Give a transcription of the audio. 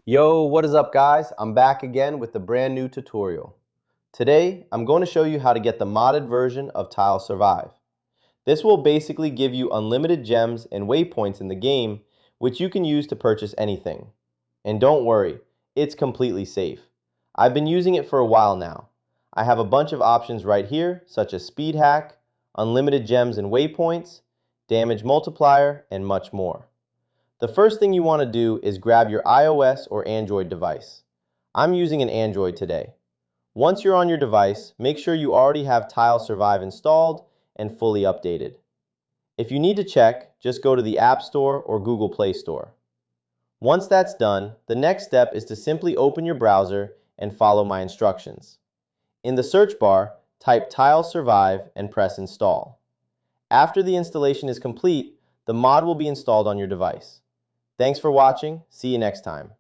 Yo, what is up guys? I'm back again with a brand new tutorial. Today, I'm going to show you how to get the modded version of Tile Survive. This will basically give you unlimited gems and waypoints in the game, which you can use to purchase anything. And don't worry, it's completely safe. I've been using it for a while now. I have a bunch of options right here, such as speed hack, unlimited gems and waypoints, damage multiplier, and much more. The first thing you want to do is grab your iOS or Android device. I'm using an Android today. Once you're on your device, make sure you already have Tile Survive installed and fully updated. If you need to check, just go to the App Store or Google Play Store. Once that's done, the next step is to simply open your browser and follow my instructions. In the search bar, type Tile Survive and press Install. After the installation is complete, the mod will be installed on your device. Thanks for watching. See you next time.